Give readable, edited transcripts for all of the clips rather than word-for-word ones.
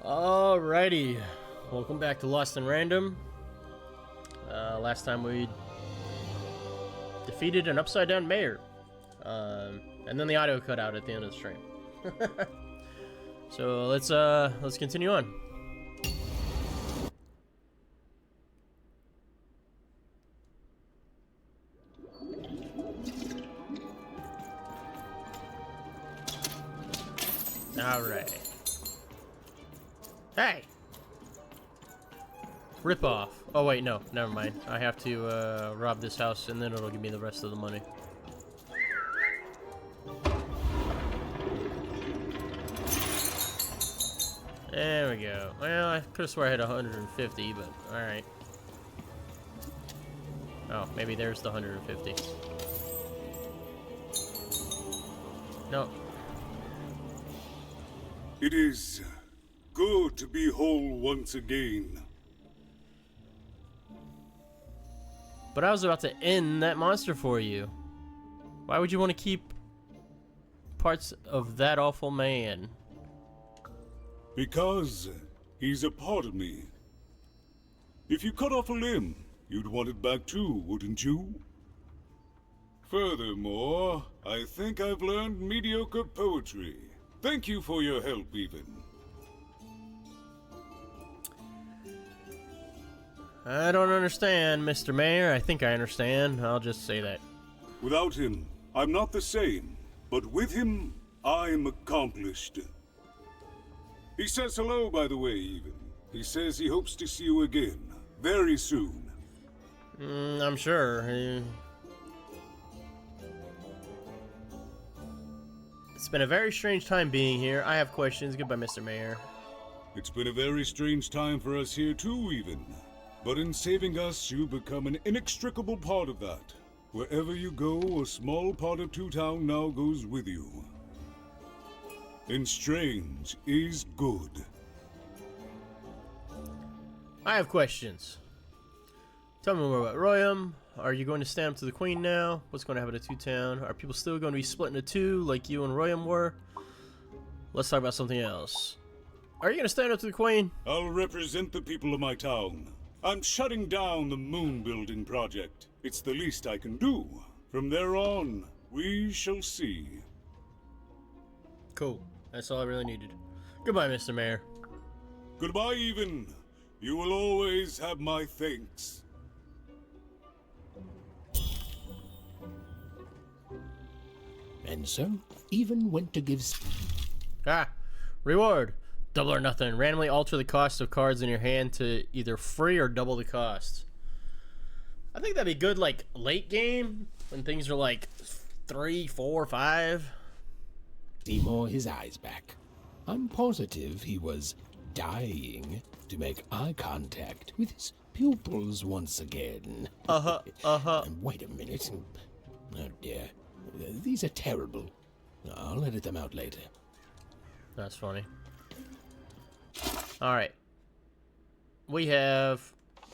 Alrighty, welcome back to Lost in Random. Last time we defeated an upside down mayor, and then the audio cut out at the end of the stream. So let's continue on. All right. Hey! Rip off. Oh wait, no, never mind. I have to rob this house and then it'll give me the rest of the money. There we go. Well, I could have swore I had 150, but alright. Oh, maybe there's the 150. No. It is good to be whole once again. But I was about to end that monster for you. Why would you want to keep parts of that awful man? Because he's a part of me. If you cut off a limb, you'd want it back too, wouldn't you? Furthermore, I think I've learned mediocre poetry. Thank you for your help, even. I don't understand, Mr. Mayor. I think I understand. I'll just say that. Without him, I'm not the same. But with him, I'm accomplished. He says hello, by the way, even. He says he hopes to see you again, very soon. I'm sure. It's been a very strange time being here. I have questions. Goodbye, Mr. Mayor. It's been a very strange time for us here too, even. But in saving us, you become an inextricable part of that. Wherever you go, a small part of Two Town now goes with you. And strange is good. I have questions. Tell me more about Royam. Are you going to stand up to the Queen now? What's going to happen to Two Town? Are people still going to be split into two like you and Royam were? Let's talk about something else. Are you going to stand up to the Queen? I'll represent the people of my town. I'm shutting down the moon building project. It's the least I can do. From there on, we shall see. Cool. That's all I really needed. Goodbye, Mr. Mayor. Goodbye, even. You will always have my thanks. And so, even went to give... Ah! Reward! Double or nothing. Randomly alter the cost of cards in your hand to either free or double the cost. I think that'd be good, like, late game, when things are like 3, 4, 5. Seymour his eyes back. I'm positive he was dying to make eye contact with his pupils once again. And wait a minute. Oh dear. These are terrible. I'll edit them out later. That's funny. Alright. We have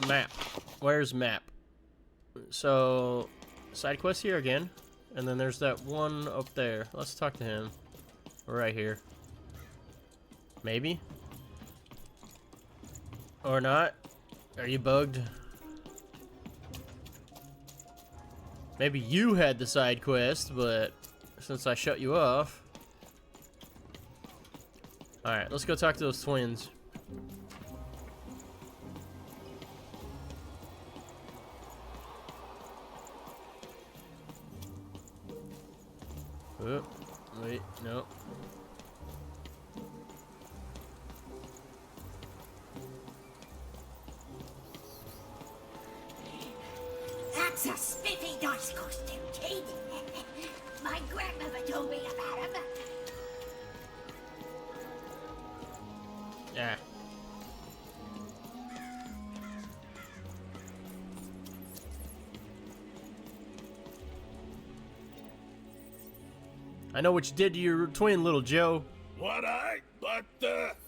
map. Where's map? So, side quest here again. And then there's that one up there. Let's talk to him. Right here. Maybe? Or not? Are you bugged? Maybe you had the side quest, but since I shut you off. Alright, let's go talk to those twins. Oh, wait, no. That's a spiffy nice costume, kid. My grandmother told me about him. Yeah. I know what you did to your twin, little Joe. What But,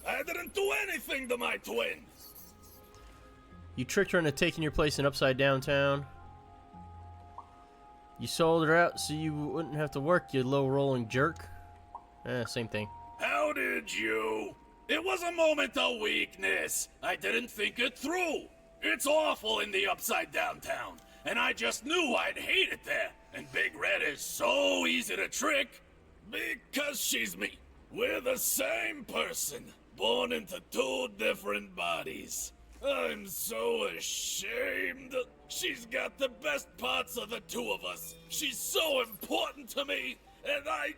I didn't do anything to my twin. You tricked her into taking your place in Upside Down Town. You sold her out so you wouldn't have to work, you low-rolling jerk. Same thing. How did you? It was a moment of weakness. I didn't think it through. It's awful in the Upside Down town, and I just knew I'd hate it there. And Big Red is so easy to trick. Because she's me. We're the same person, born into two different bodies. I'm so ashamed. She's got the best parts of the two of us. She's so important to me, and I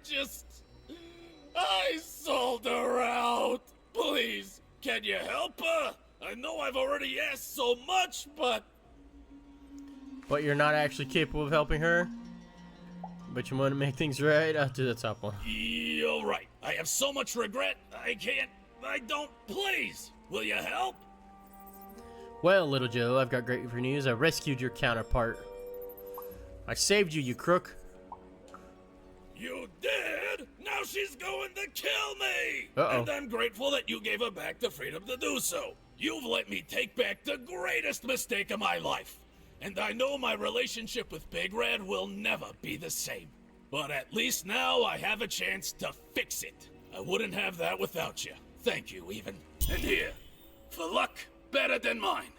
sold her out. Please, can you help her? I know I've already asked so much, but... But you're not actually capable of helping her? But you want to make things right? I'll do the top one. You're right. I have so much regret. I don't. Please, will you help? Well, little Joe, I've got great news. I rescued your counterpart. I saved you, you crook. You did? Now she's going to kill me! Uh-oh. And I'm grateful that you gave her back the freedom to do so. You've let me take back the greatest mistake of my life. And I know my relationship with Big Red will never be the same. But at least now I have a chance to fix it. I wouldn't have that without you. Thank you, even. And here, for luck better than mine.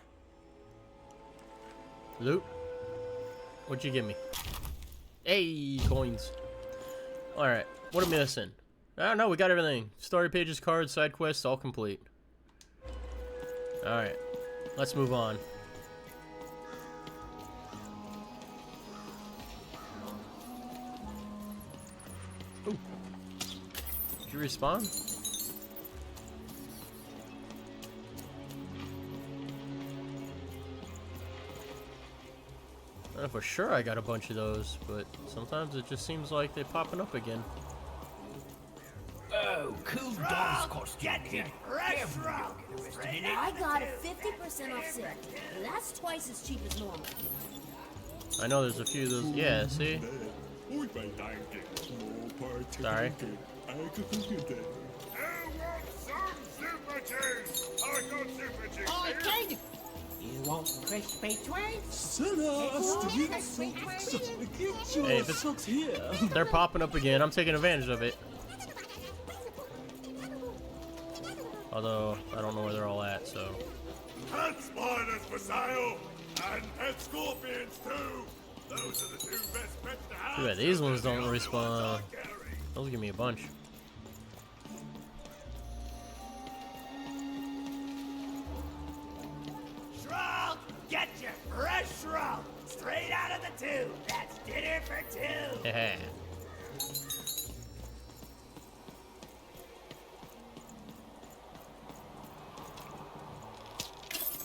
Loot? What'd you give me? Hey, coins. Alright, what am I missing? I don't know, we got everything. Story pages, cards, side quests, all complete. Alright, let's move on. Ooh. Did you respawn? I don't know for sure I got a bunch of those, but sometimes it just seems like they're popping up again. Oh, cool dog's costume. I got a 50% off sale. That's twice as cheap as normal. I know there's a few of those. Yeah, see? Sorry. You want crispy twins? Hey, if it's, they're popping up again. I'm taking advantage of it. Although, I don't know where they're all at, so. Pet spiders for sale! And pet scorpions too! Those are the two best pets to have. Too bad these ones don't respawn. Those give me a bunch. Shroud, get your fresh shroud straight out of the tube. That's dinner for two. Yeah.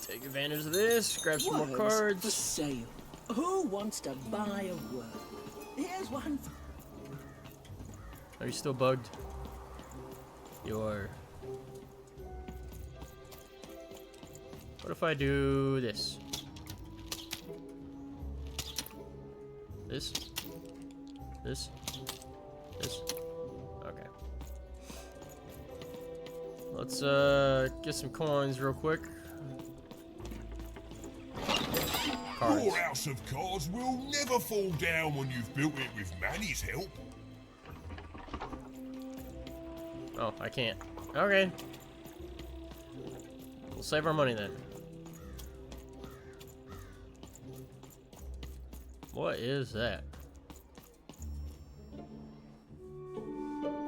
Take advantage of this, grab some more Words cards. for sale. Who wants to buy a word? Here's one for... Are you still bugged? You are. What if I do this? This? This? This? Okay. Let's get some coins real quick. Cards. Your house of cards will never fall down when you've built it with Manny's help. Oh, I can't. Okay. We'll save our money then. What is that?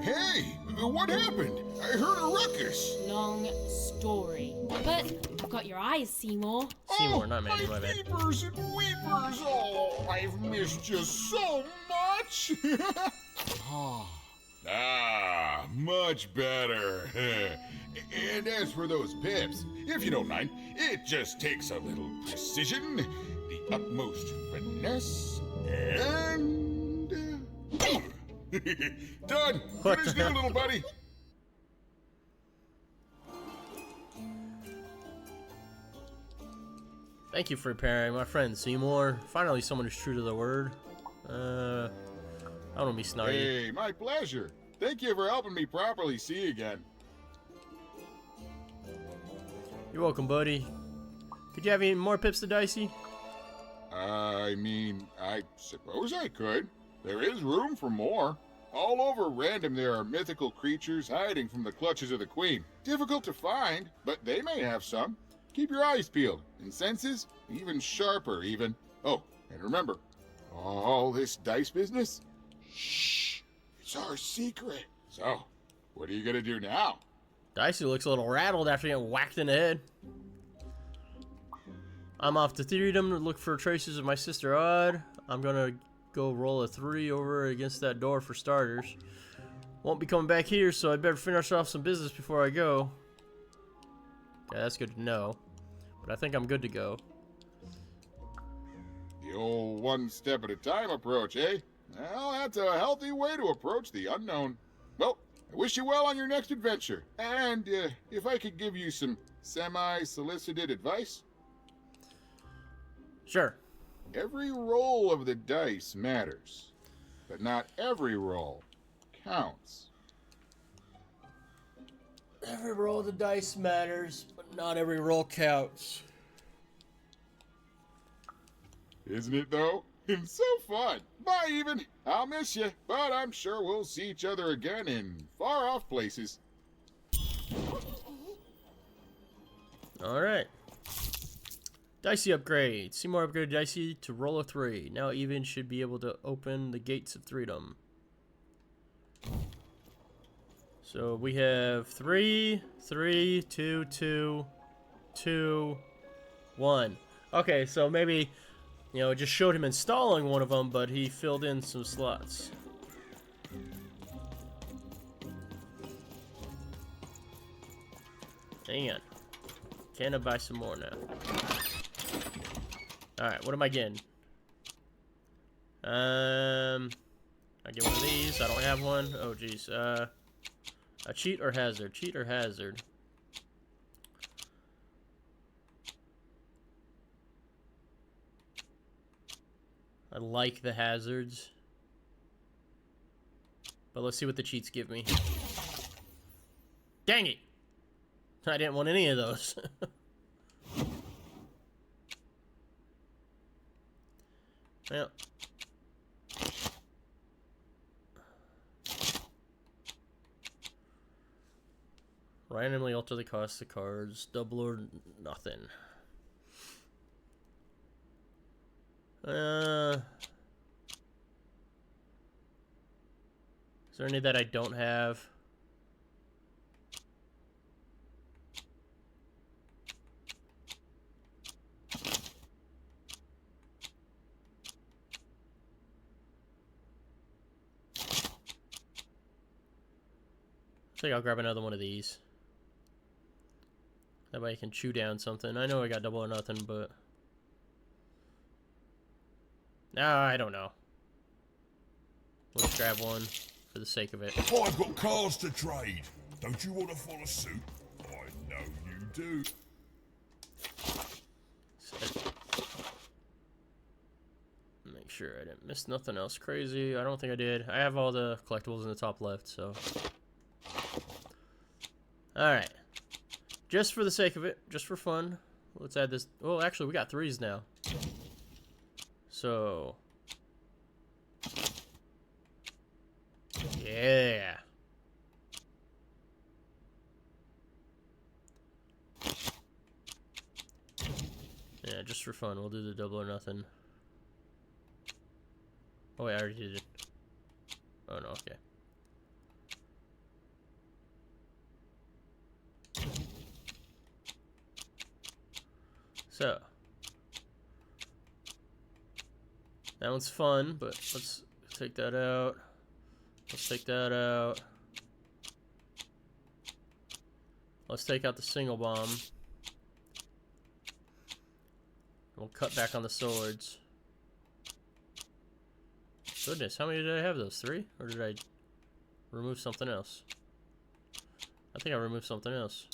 Hey, what happened? I heard a ruckus. Long story. But I've got your eyes, Seymour. Seymour, not Manny, my bad. Peepers and weepers. Oh, I've missed you so much. Much better. And as for those pips, if you don't mind, it just takes a little precision, the utmost finesse, and... done. What Good as the new, little buddy. Thank you for repairing my friend Seymour. Finally, someone who's true to their word. I don't want to be snarky. Hey, my pleasure. Thank you for helping me properly see again. You're welcome, buddy. Could you have any more pips to Dicey? I mean, I suppose I could. There is room for more. All over Random there are mythical creatures hiding from the clutches of the Queen. Difficult to find, but they may have some. Keep your eyes peeled, and senses even sharper even. Oh, and remember, all this dice business? Shh, it's our secret. So, what are you gonna do now? Dicey looks a little rattled after getting whacked in the head. I'm off to Theatrhythm to look for traces of my sister Odd. I'm gonna go roll a 3 over against that door for starters. Won't be coming back here, so I better finish off some business before I go. Okay, that's good to know. But I think I'm good to go. The old one step at a time approach, eh? Well, that's a healthy way to approach the unknown. Well, I wish you well on your next adventure. And if I could give you some semi-solicited advice? Sure. Every roll of the dice matters, but not every roll counts. Every roll of the dice matters, but not every roll counts. Isn't it, though? It's so fun. Bye, even. I'll miss you, but I'm sure we'll see each other again in far-off places. Alright. Dicey upgrade. Seymour upgraded Dicey to roll a 3. Now even should be able to open the gates of Theatrhythm. So we have 3, 3, 2, 2, 2, 1. Okay, so maybe, you know, it just showed him installing one of them, but he filled in some slots. Hang on. Can I buy some more now? Alright, what am I getting? I get one of these. I don't have one. Oh, jeez. A cheat or hazard? Cheat or hazard? I like the hazards. But let's see what the cheats give me. Dang it! I didn't want any of those. Well. Randomly alter the cost of cards. Double or nothing. Is there any that I don't have? I think I'll grab another one of these. That way I can chew down something. I know I got double or nothing, but... I don't know. We'll just grab one for the sake of it. I've got cars to trade. Don't you want to follow suit? I know you do. Make sure I didn't miss nothing else crazy. I don't think I did. I have all the collectibles in the top left, so... Alright. Just for the sake of it, just for fun, let's add this. Oh, actually, we got 3s now. So... yeah. Yeah, just for fun, we'll do the double or nothing. Oh wait, I already did it. Oh no, okay. So, that one's fun, but let's take that out. Let's take that out. Let's take out the single bomb. We'll cut back on the swords. Goodness, how many did I have those? 3? Or did I remove something else? I think I removed something else.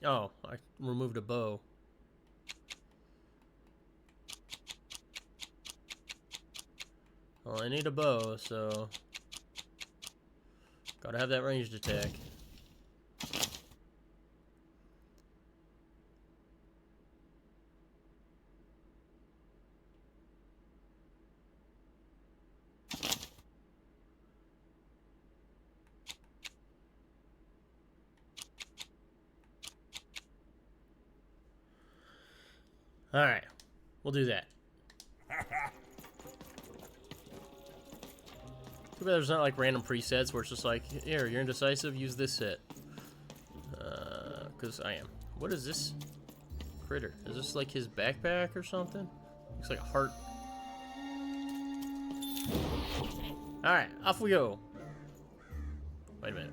Oh, I removed a bow. Well, I need a bow, so... gotta have that ranged attack. Alright. We'll do that. Too bad there's not like random presets where it's just like, here, you're indecisive, use this set. Because I am. What is this critter? Is this like his backpack or something? Looks like a heart. Alright, off we go. Wait a minute.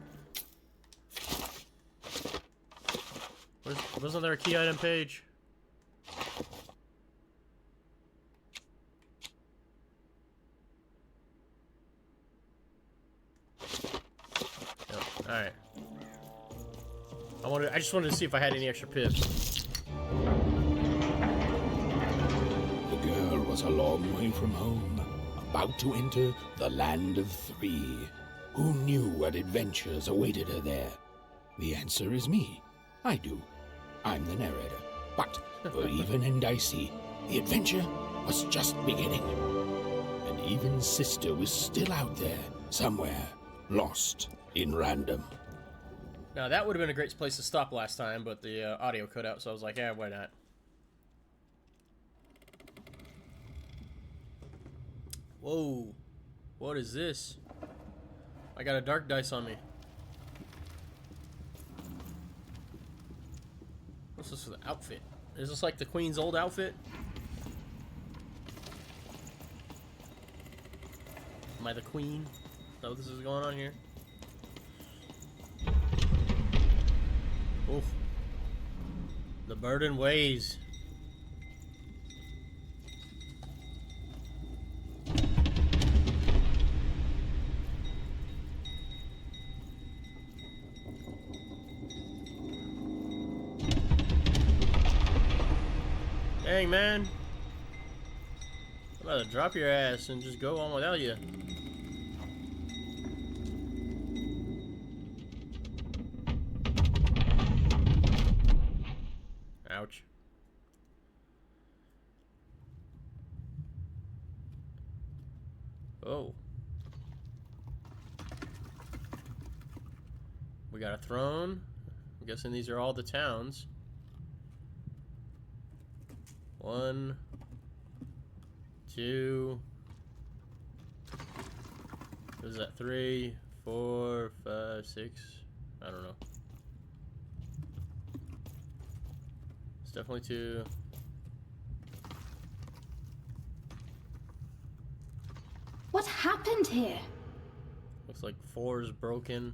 Wasn't there a key item page? Oh, alright. I just wanted to see if I had any extra pips. The girl was a long way from home, about to enter the land of three. Who knew what adventures awaited her there? The answer is me. I do. I'm the narrator. But for even and Dicey, the adventure was just beginning. And even Sister was still out there, somewhere, lost in random. Now, that would have been a great place to stop last time, but the audio cut out, so I was like, yeah, why not? Whoa. What is this? I got a dark dice on me. What's this for the outfit? Is this like the Queen's old outfit? Am I the Queen? Is that what this is going on here? Oof. The burden weighs. Dang, man. I'm about to drop your ass and just go on without you. Ouch. Oh. We got a throne. I'm guessing these are all the towns. 1, 2. What is that? 3, 4, 5, 6. I don't know. It's definitely 2. What happened here? Looks like 4 is broken.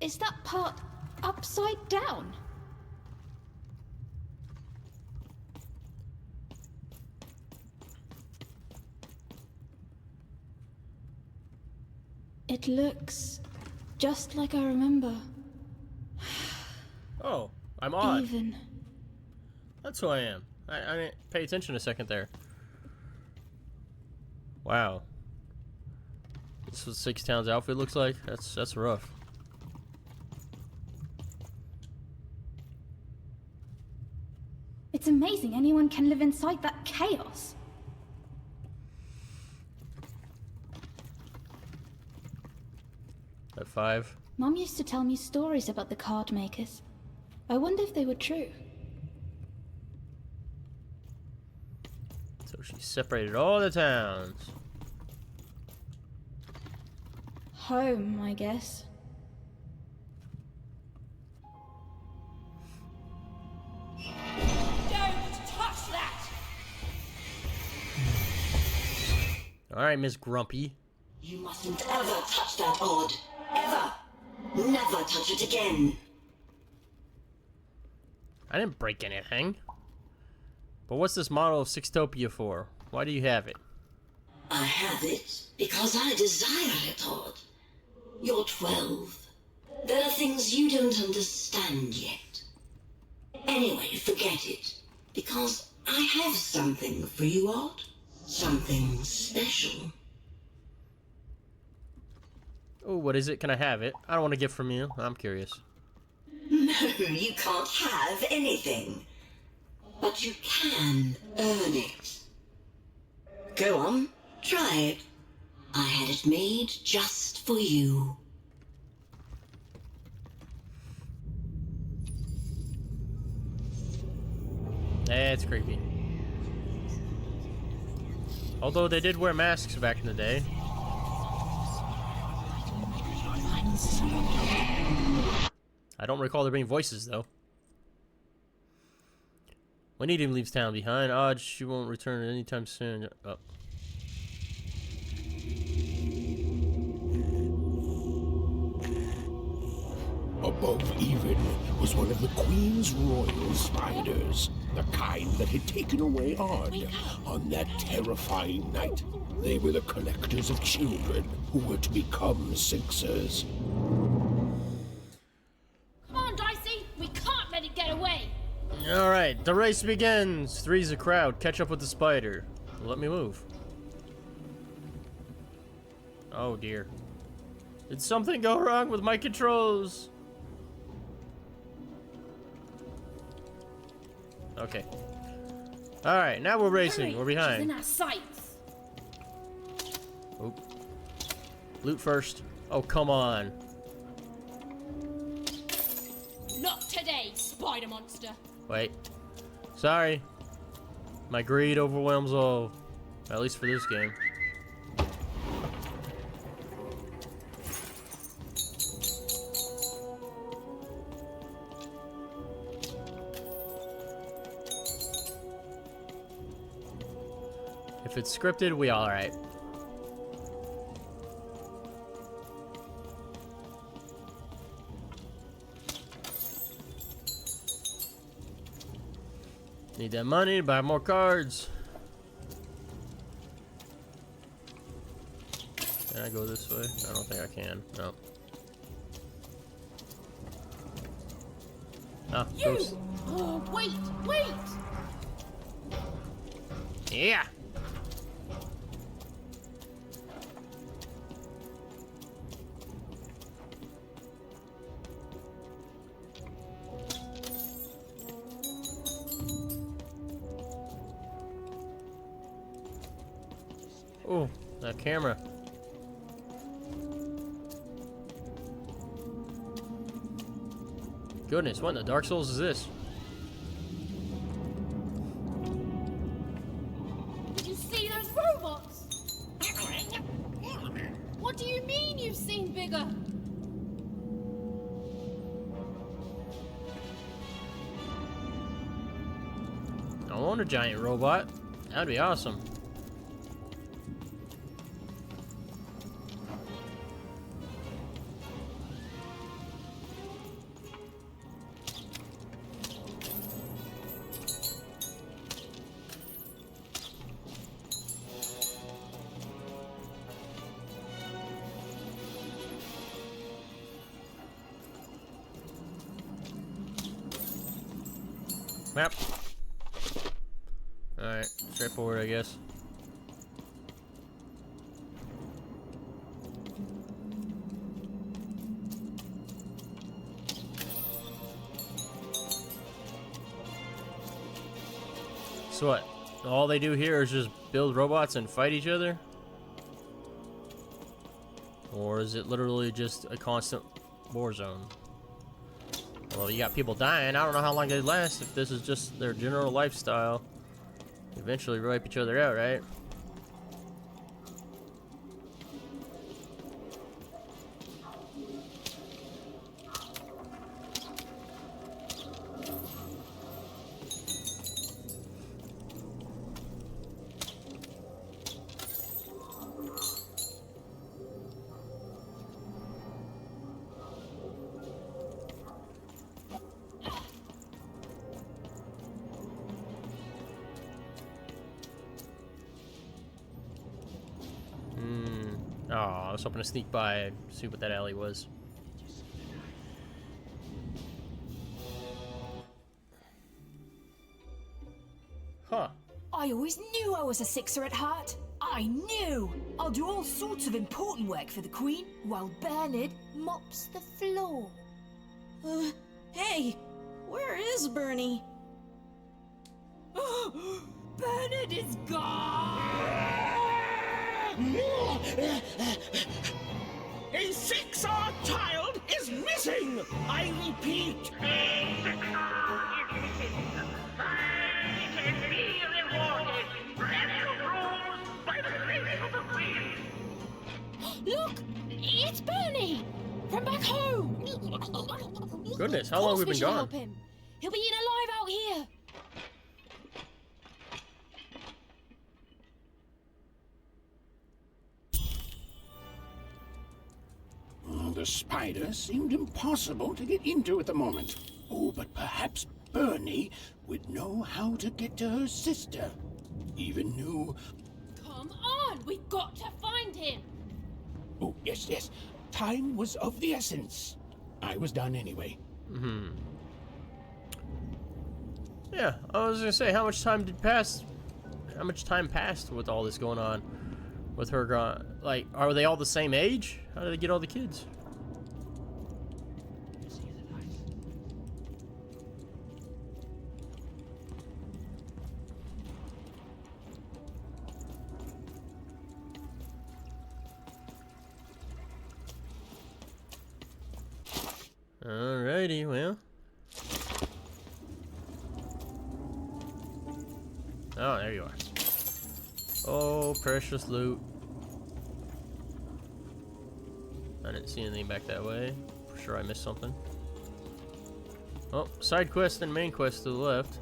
Is that part upside down? It looks just like I remember. Oh, I'm odd. Even. That's who I am. I didn't pay attention a second there. Wow. This is what Six Towns outfit looks like. That's rough. It's amazing anyone can live inside that chaos. At 5. Mom used to tell me stories about the card makers. I wonder if they were true. So she separated all the towns. Home, I guess. Alright, Miss Grumpy. You mustn't ever touch that odd. Ever. Never touch it again. I didn't break anything. But what's this model of Sixtopia for? Why do you have it? I have it because I desire it, Odd. You're 12. There are things you don't understand yet. Anyway, forget it. Because I have something for you, Odd. Something special. Oh, what is it? Can I have it? I don't want to get from you. I'm curious. No, you can't have anything. But you can earn it. Go on, try it. I had it made just for you. It's creepy. Although they did wear masks back in the day. I don't recall there being voices, though. When Edom leaves town behind, odds she won't return anytime soon. Oh. Above even was one of the Queen's royal spiders, the kind that had taken away Odd on that terrifying night. They were the collectors of children who were to become Sixers. Come on, Dicey! We can't let it get away! Alright, the race begins. Three's a crowd. Catch up with the spider. Let me move. Oh dear. Did something go wrong with my controls? Okay. Alright, now we're racing. Hurry, We're behind. she's in our sights. Oop. Loot first. Oh, come on. Not today, spider monster. Wait. Sorry. My greed overwhelms all. At least for this game. If it's scripted, we alright. Need that money to buy more cards. Can I go this way? I don't think I can. No. Ah, ghost. Oh, wait, wait! Yeah. Oh, that camera. Goodness, what in the Dark Souls is this? Did you see those robots? What do you mean you've seen bigger? I want a giant robot. That'd be awesome. Map. Alright, straightforward, I guess. So what? All they do here is just build robots and fight each other? Or is it literally just a constant war zone? Well, you got people dying. I don't know how long they last if this is just their general lifestyle. Eventually wipe each other out, right? Oh, I was hoping to sneak by and see what that alley was. Huh. I always knew I was a Sixer at heart. I knew! I'll do all sorts of important work for the Queen, while Bernard mops the floor. Hey! Where is Bernie? Bernard is gone! A Sixer child is missing! I repeat, a Sixer is missing. Find Goodness, how long have we been should gone? help him. He'll be eaten alive out here. The spider seemed impossible to get into at the moment. Oh, but perhaps Bernie would know how to get to her sister. Even knew... Come on, we've got to find him. Oh, yes, yes. Time was of the essence. I was done anyway. Yeah, I was gonna say, how much time passed with all this going on? With her gone, like, are they all the same age? How do they get all the kids? Alrighty, well. Oh, there you are. Oh, precious loot. I didn't see anything back that way. For sure I missed something. Oh, side quest and main quest to the left.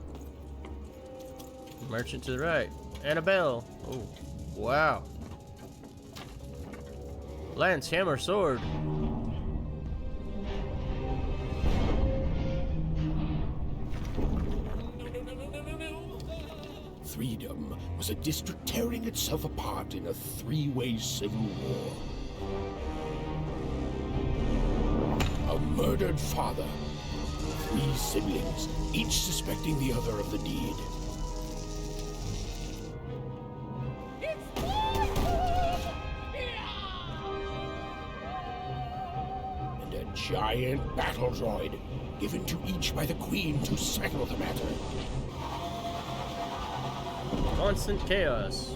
Merchant to the right. Annabelle. Oh, wow. Lance, hammer, sword. Freedom was a district tearing itself apart in a three-way civil war. A murdered father, 3 siblings, each suspecting the other of the deed. And a giant battle droid, given to each by the Queen to settle the matter. Constant chaos.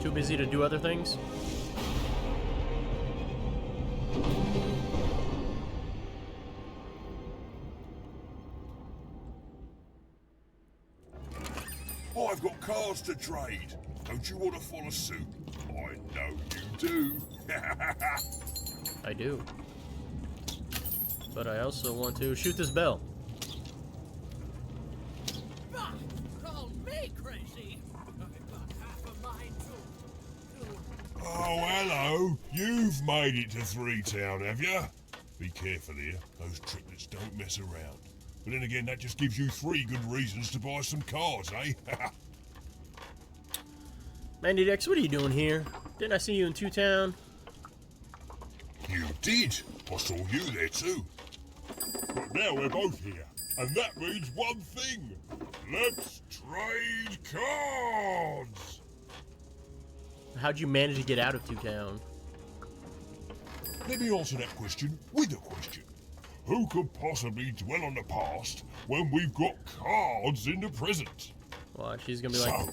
Too busy to do other things? I've got cars to trade. Don't you want to follow suit? I know you do. I do. But I also want to shoot this bell. Call me crazy. I've got half a mind to. Oh, hello. You've made it to Three Town, have you? Be careful here. Those triplets don't mess around. But then again, that just gives you 3 good reasons to buy some cars, eh? Mandy Dex, what are you doing here? Didn't I see you in Two Town? You did. I saw you there too. But now we're both here, and that means one thing. Let's trade cards. How'd you manage to get out of Two Town? Let me answer that question with a question. Who could possibly dwell on the past when we've got cards in the present? Watch, he's gonna be like... So,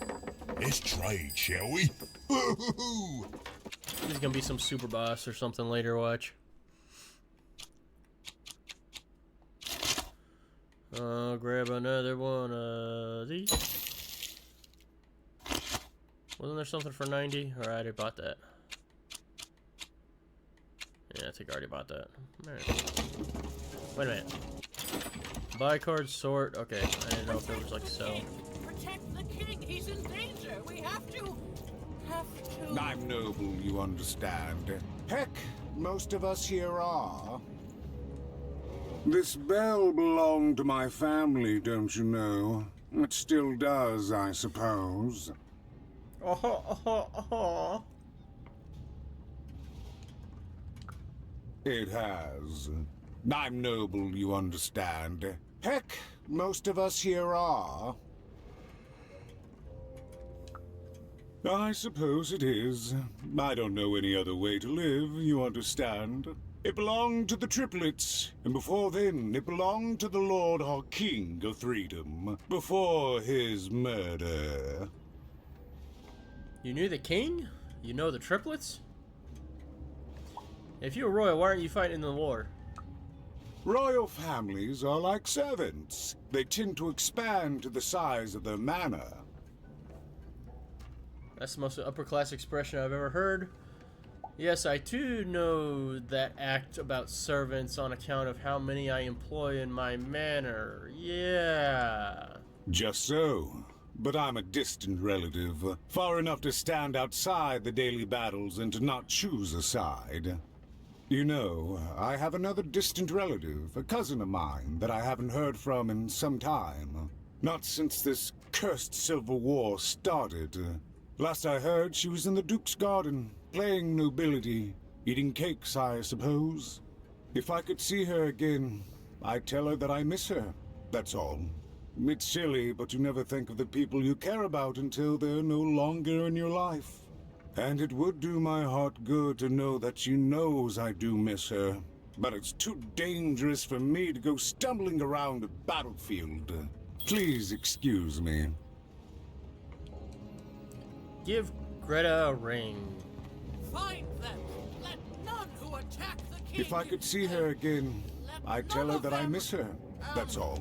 let's trade, shall we? He's gonna be some super boss or something later, watch. I'll grab another one of these. Wasn't there something for 90? Or I already bought that. Yeah, I think I already bought that. Alright. Wait a minute. Buy card sort. Okay, I didn't know if there was like sell. Protect the king. He's in danger. We have to. I'm noble, you understand. Heck, most of us here are. This bell belonged to my family, don't you know? It still does, I suppose. It has. I'm noble, you understand. Heck, most of us here are. I suppose it is. I don't know any other way to live, you understand. It belonged to the triplets, and before then, it belonged to the Lord our King of Freedom, before his murder. You knew the king? You know the triplets? If you were royal, why aren't you fighting in the war? Royal families are like servants. They tend to expand to the size of their manor. That's the most upper class expression I've ever heard. Yes, I too know that act about servants on account of how many I employ in my manor. Yeah. Just so. But I'm a distant relative, far enough to stand outside the daily battles and to not choose a side. You know, I have another distant relative, a cousin of mine, that I haven't heard from in some time. Not since this cursed Civil War started. Last I heard, she was in the Duke's garden, playing nobility, eating cakes, I suppose. If I could see her again, I'd tell her that I miss her, that's all. It's silly, but you never think of the people you care about until they're no longer in your life. And it would do my heart good to know that she knows I do miss her. But it's too dangerous for me to go stumbling around a battlefield. Please excuse me. Give Greta a ring. Find them. Let none who attack the king. If I could see her again, I'd tell her that I miss her, that's all.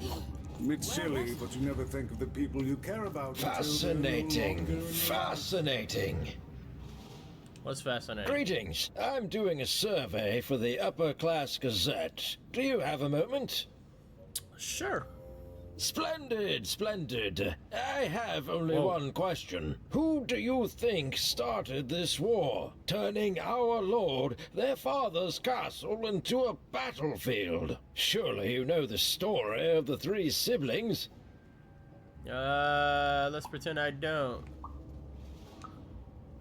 It's silly, but you never think of the people you care about. Fascinating. Fascinating. What's fascinating? Greetings. I'm doing a survey for the Upper Class Gazette. Do you have a moment? Sure. Splendid, splendid. I have only one question. Who do you think started this war, turning our lord, their father's castle, into a battlefield? Surely you know the story of the three siblings. Let's pretend I don't.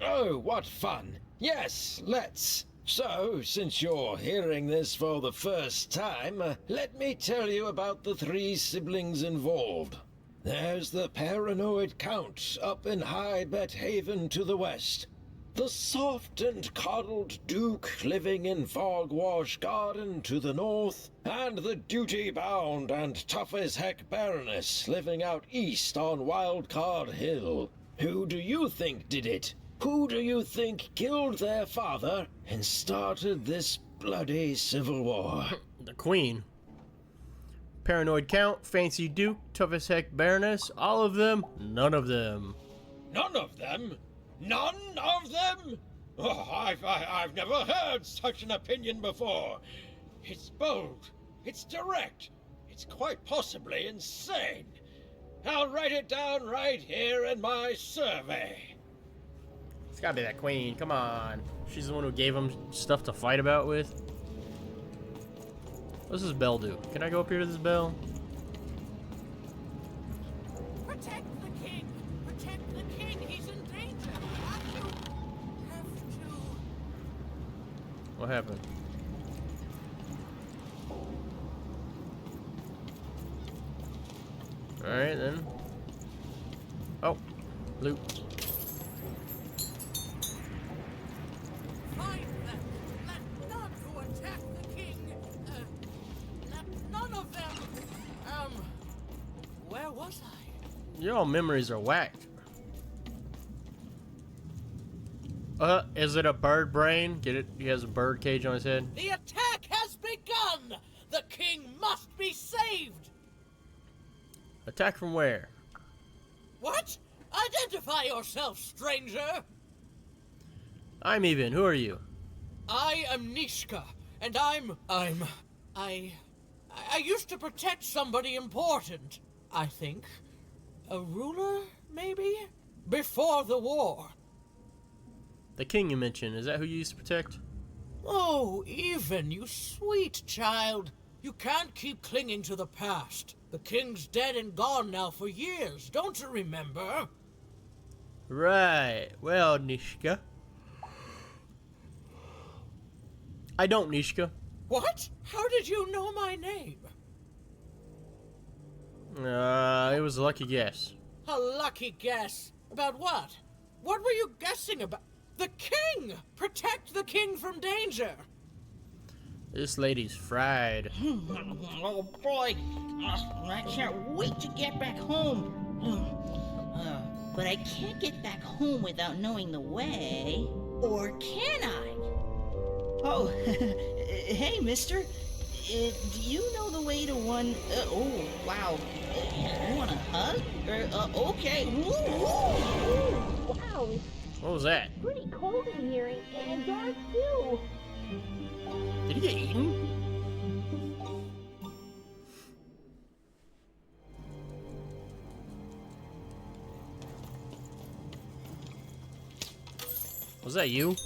Oh, what fun. Yes, let's. So, since you're hearing this for the first time, let me tell you about the three siblings involved. There's the paranoid Count up in High Bet Haven to the west. The soft and coddled Duke living in Fogwash Garden to the north. And the duty-bound and tough-as-heck Baroness living out east on Wildcard Hill. Who do you think did it? Who do you think killed their father and started this bloody civil war? The Queen. Paranoid Count, Fancy Duke, Tough as Heck Baroness, all of them, none of them. None of them? None of them? Oh, I've never heard such an opinion before. It's bold, it's direct, it's quite possibly insane. I'll write it down right here in my survey. It's gotta be that Queen, come on. She's the one who gave him stuff to fight about with. What's this bell do? Can I go up here to this bell? Protect the king! Protect the king! He's in danger! Have to. What happened? Alright then. Oh, loot. Find them! Let none who attack the king! Let none of them! Where was I? Your memories are whacked. Is it a bird brain? Get it? He has a bird cage on his head. The attack has begun! The king must be saved! Attack from where? What? Identify yourself, stranger! I'm Even. Who are you? I am Nishka, and I used to protect somebody important, I think. A ruler, maybe? Before the war. The king you mentioned, is that who you used to protect? Oh, Even, you sweet child. You can't keep clinging to the past. The king's dead and gone now for years, don't you remember? Right. Well, Nishka. I don't, Nishka. What? How did you know my name? It was a lucky guess. A lucky guess. About what? What were you guessing about? The king! Protect the king from danger! This lady's fried. Oh boy, I can't wait to get back home. But I can't get back home without knowing the way. Or can I? Oh, hey, mister. Do you know the way to one... oh, wow. You want a hug? Okay. Ooh, ooh, ooh. Wow. What was that? Pretty cold in here and dark too. Did he get eaten? Was that you?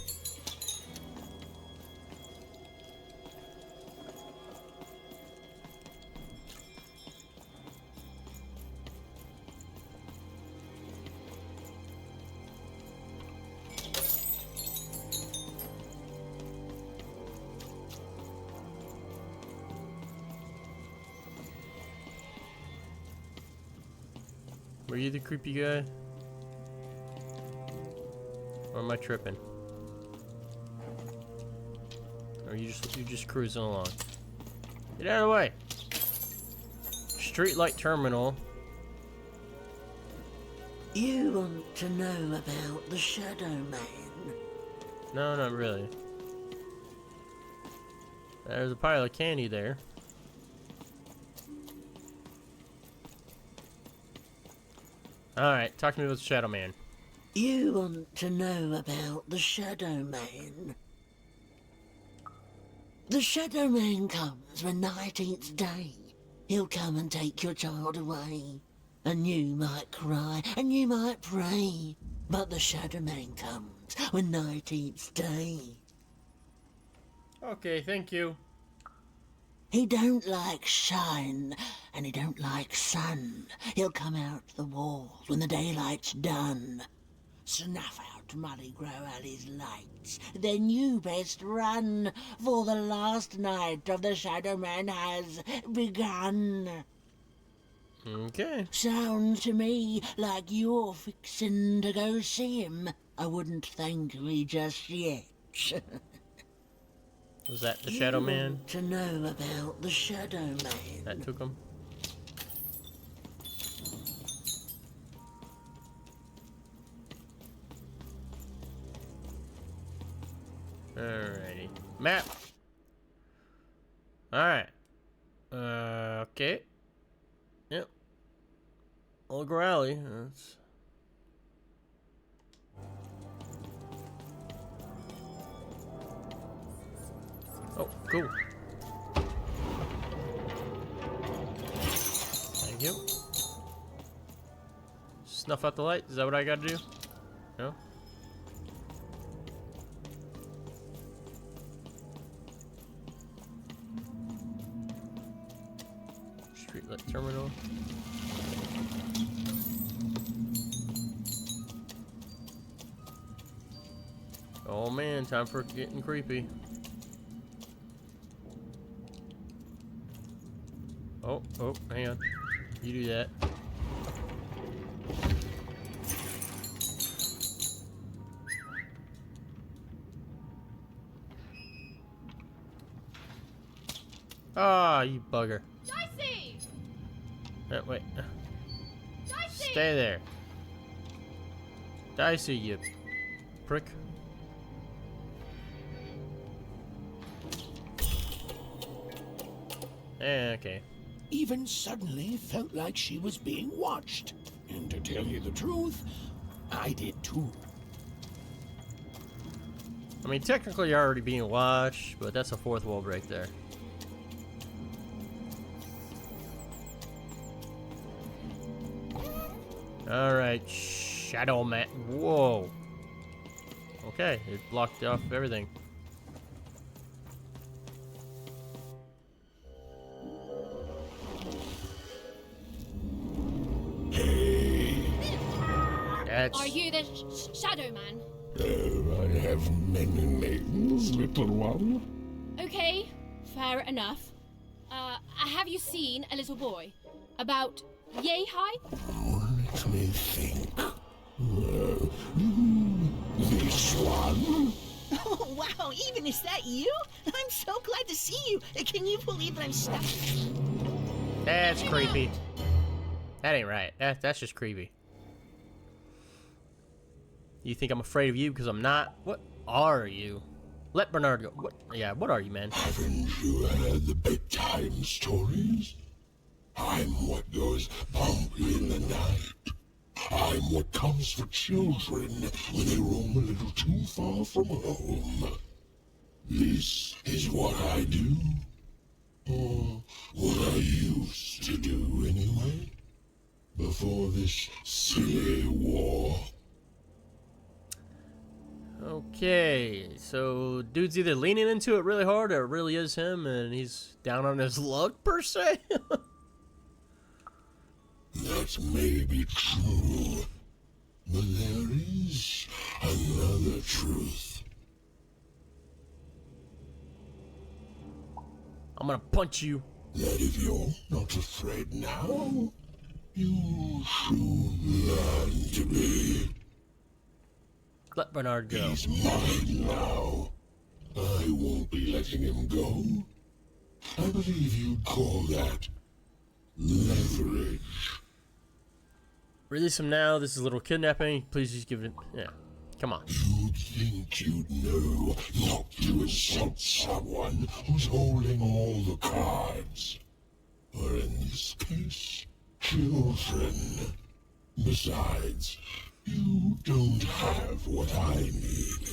Were you the creepy guy? Or am I tripping? Or are you just cruising along? Get out of the way! Streetlight terminal. You want to know about the Shadow Man? No, not really. There's a pile of candy there. Alright, talk to me about the Shadow Man. You want to know about the Shadow Man? The Shadow Man comes when night eats day. He'll come and take your child away. And you might cry, and you might pray. But the Shadow Man comes when night eats day. Okay, thank you. He don't like shine, and he don't like sun. He'll come out the walls when the daylight's done. Snuff out Molly Grow Alley's lights. Then you best run, for the last night of the Shadow Man has begun. Okay. Sounds to me like you're fixin' to go see him. I wouldn't thank me just yet. Was that the Shadow Man? Want to know about the Shadow Man? That took him. Alrighty. Map! Alright. Okay. Yep. Old Alley. That's... Oh, cool. Thank you. Snuff out the light? Is that what I gotta do? No? Streetlight terminal. Oh man, time for getting creepy. Oh, hang on. You do that. Ah, you bugger. Dicey! Wait. Dicey! Stay there. Dicey, you prick. Okay. Even suddenly felt like she was being watched. And to tell you the truth, I did too. I mean, technically you're already being watched, but that's a fourth wall break there. Alright, Shadow Man. Whoa. Okay, it blocked off everything. Are you the Shadow Man? I have many names, little one. Okay, fair enough. Have you seen a little boy? About yay high? Let me think. This one? Oh, wow, even is that you? I'm so glad to see you. Can you believe that I'm stuck? That's creepy. That ain't right. That's just creepy. You think I'm afraid of you because I'm not? What are you? Let Bernard go. What? Yeah, what are you, man? Haven't you heard the bedtime stories? I'm what goes bump in the night. I'm what comes for children when they roam a little too far from home. This is what I do. Or what I used to do, anyway. Before this silly war. Okay, so dude's either leaning into it really hard or it really is him and he's down on his luck, per se. That may be true, but there is another truth. I'm gonna punch you. That if you're not afraid now, you'll soon learn to be. Let Bernard go. He's mine now. I won't be letting him go. I believe you'd call that leverage. Release him now. This is a little kidnapping. Please just give it. Yeah. Come on. You'd think you'd know not to assault someone who's holding all the cards. Or in this case, children. Besides, you don't have what I need.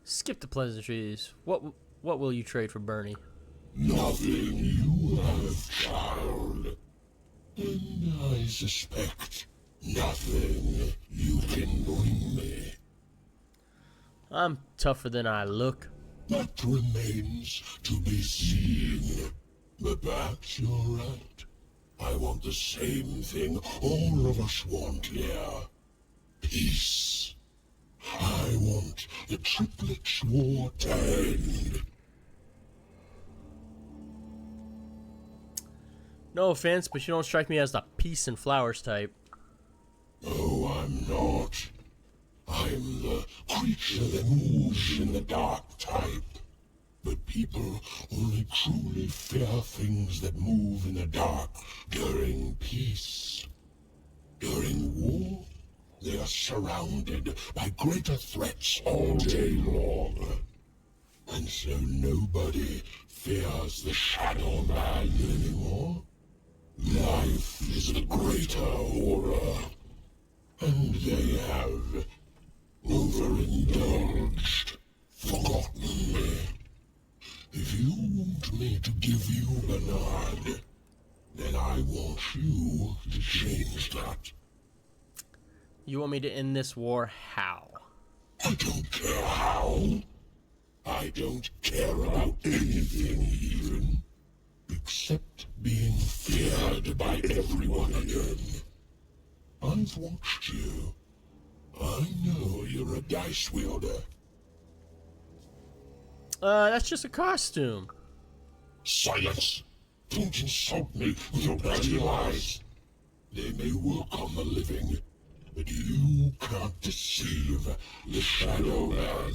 Skip the pleasantries. What will you trade for Bernie? Nothing you have, child. And I suspect nothing you can bring me. I'm tougher than I look. That remains to be seen. But perhaps you're right. I want the same thing all of us want here. Peace. I want the Triplets' war to end. No offense, but you don't strike me as the peace and flowers type. Oh, I'm not. I'm the creature that moves in the dark type. But people only truly fear things that move in the dark during peace. During war, they are surrounded by greater threats all day long. And so nobody fears the Shadow Man anymore. Life is the greater horror. And they have overindulged, forgotten me. If you want me to give you Bernard, then I want you to change that. You want me to end this war how? I don't care how. I don't care about anything even. Except being feared by everyone again. I've watched you. I know you're a dice wielder. That's just a costume. Silence! Don't insult me with your bloody lies. They may work on the living, but you can't deceive the Shadow Man.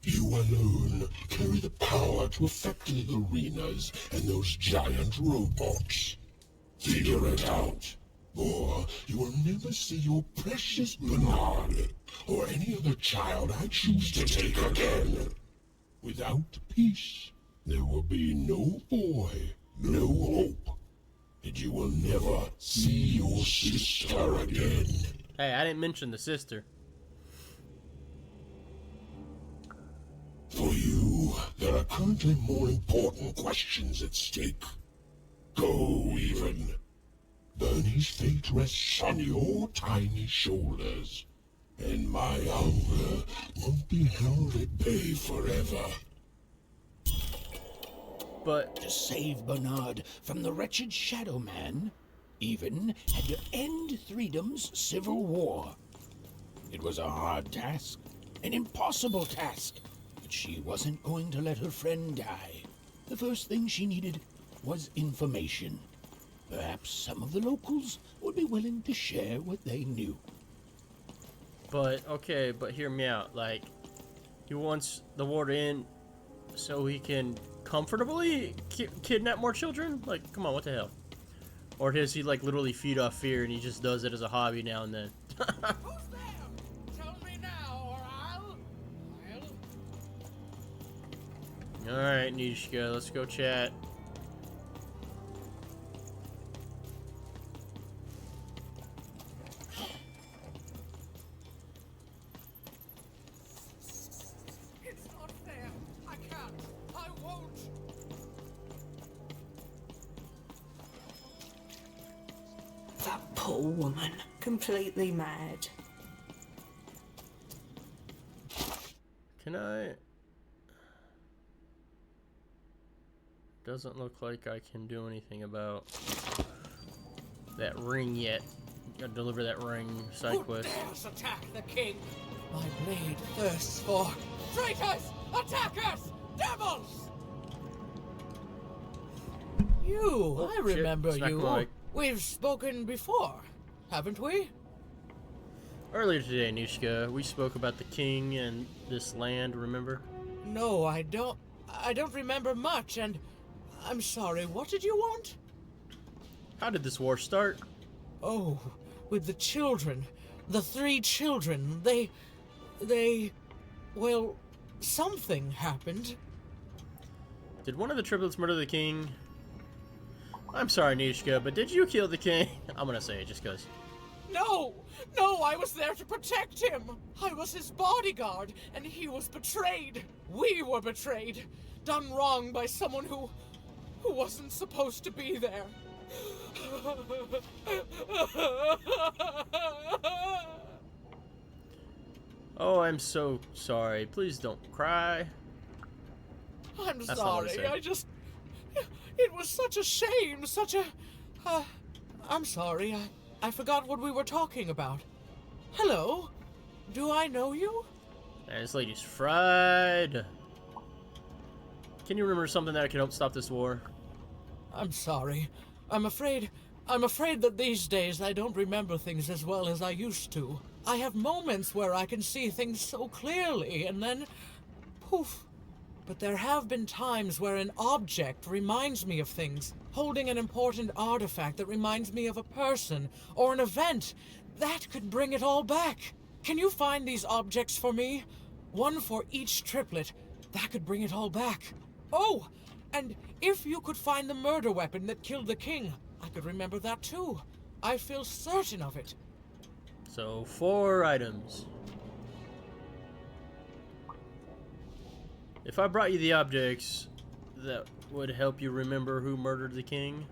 You alone carry the power to affect the arenas and those giant robots. Figure it out, or you will never see your precious Bernard or any other child I choose to take again. Without peace, there will be no boy, no hope, and you will never see your sister again. Hey, I didn't mention the sister. For you, there are currently more important questions at stake. Go, even. Bernie's fate rests on your tiny shoulders, and my hunger won't be held at bay forever. But to save Bernard from the wretched Shadow Man, Even had to end Threedom's civil war. It was a hard task, an impossible task, but she wasn't going to let her friend die. The first thing she needed was information. Perhaps some of the locals would be willing to share what they knew. But, okay, but hear me out. Like, he wants the war to end so he can comfortably kidnap more children? Like, come on, what the hell? Or does he, like, literally feed off fear and he just does it as a hobby now and then? Tell me now, or I'll... Alright, Nishka, let's go chat. Poor woman. Completely mad. Can I... Doesn't look like I can do anything about that ring yet. Gotta deliver that ring side quest. Who dares attack the king? My blade thirsts for traitors, attackers, devils! You, Oh, I remember Smack you. my mic. We've spoken before, haven't we? Earlier today, Nishka, we spoke about the king and this land, remember? No, I don't remember much, and I'm sorry, what did you want? How did this war start? Oh, with the children. The 3 children. Well, something happened. Did one of the triplets murder the king? I'm sorry, Nishka, but did you kill the king? I'm gonna say it just cause. No, I was there to protect him. I was his bodyguard, and he was betrayed. We were betrayed. Done wrong by someone who wasn't supposed to be there. Oh, I'm so sorry. Please don't cry. I'm That's not what I sorry. said. It was such a shame, such a... I'm sorry. I forgot what we were talking about. Hello? Do I know you? This lady's fried. Can you remember something that could help stop this war? I'm sorry. I'm afraid that these days I don't remember things as well as I used to. I have moments where I can see things so clearly, and then... poof. But there have been times where an object reminds me of things, holding an important artifact that reminds me of a person, or an event. That could bring it all back. Can you find these objects for me? One for each triplet. That could bring it all back. Oh, and if you could find the murder weapon that killed the king, I could remember that too. I feel certain of it. So, 4 items. If I brought you the objects that would help you remember who murdered the king,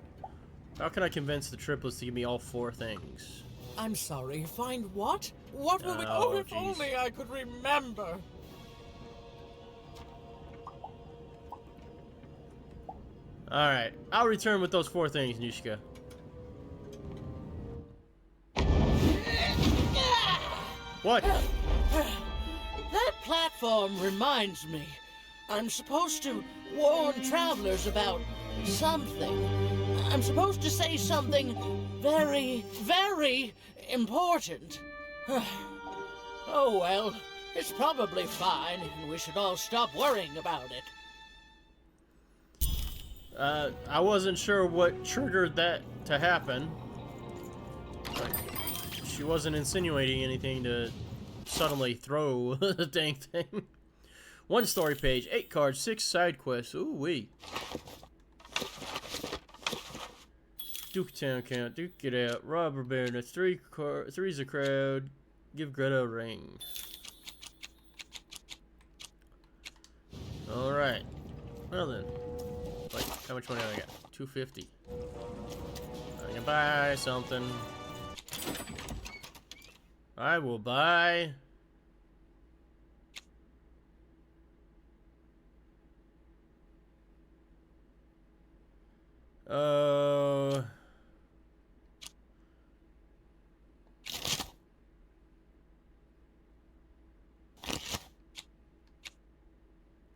how can I convince the triplets to give me all 4 things? I'm sorry, find what? What will we... Oh, Oh, if jeez. only I could remember. Alright, I'll return with those 4 things, Nishka. What? That platform reminds me. I'm supposed to warn travelers about something. I'm supposed to say something very, very important. Oh well, it's probably fine, and we should all stop worrying about it. I wasn't sure what triggered that to happen. Like, she wasn't insinuating anything to suddenly throw the dang thing. 1 story page, 8 cards, 6 side quests. Ooh wee. Duke Town count, Duke it out, Robber Baron, 3's a crowd, give Greta a ring. Alright. Well then. Wait, how much money do I got? 250. I can buy something. I will buy...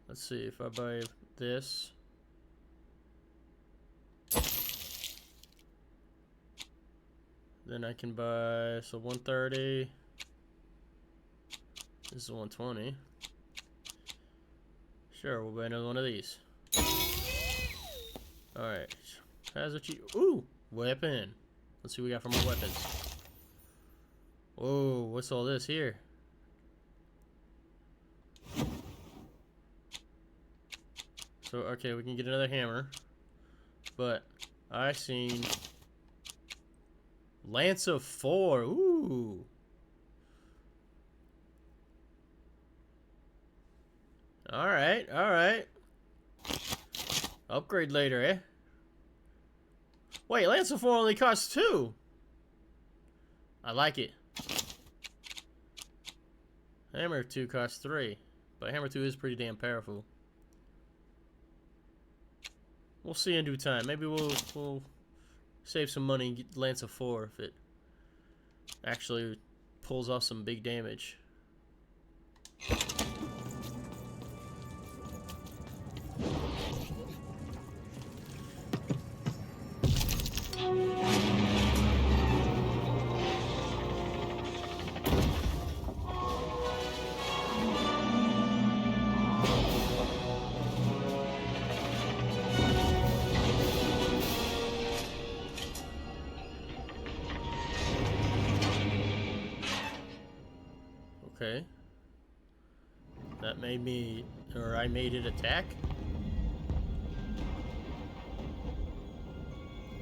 Let's see if I buy this. Then I can buy, so 130. This is 120. Sure, we'll buy another one of these. Alright. How's what you... Ooh! Weapon. Let's see what we got from our weapons. Whoa, what's all this here? So, okay, we can get another hammer. But, I seen... Lance of 4. Ooh! Alright, alright. Upgrade later, eh? Wait, Lance of 4 only costs 2! I like it. Hammer 2 costs 3, but Hammer 2 is pretty damn powerful. We'll see in due time. Maybe we'll save some money and get Lance of 4 if it actually pulls off some big damage. Okay. That made me, or I made it attack?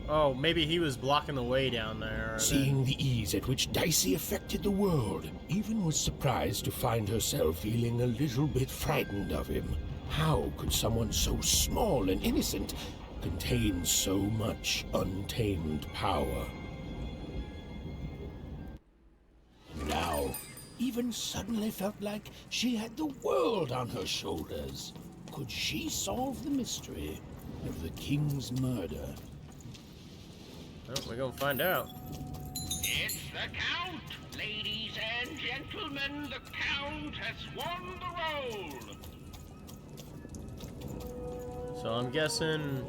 Oh, maybe he was blocking the way down there. Seeing the ease at which Dicey affected the world, Even was surprised to find herself feeling a little bit frightened of him. How could someone so small and innocent contain so much untamed power? Now, Even suddenly felt like she had the world on her shoulders. Could she solve the mystery of the king's murder? Well, we're gonna find out. It's the Count! Ladies and gentlemen, the Count has won the roll! So I'm guessing...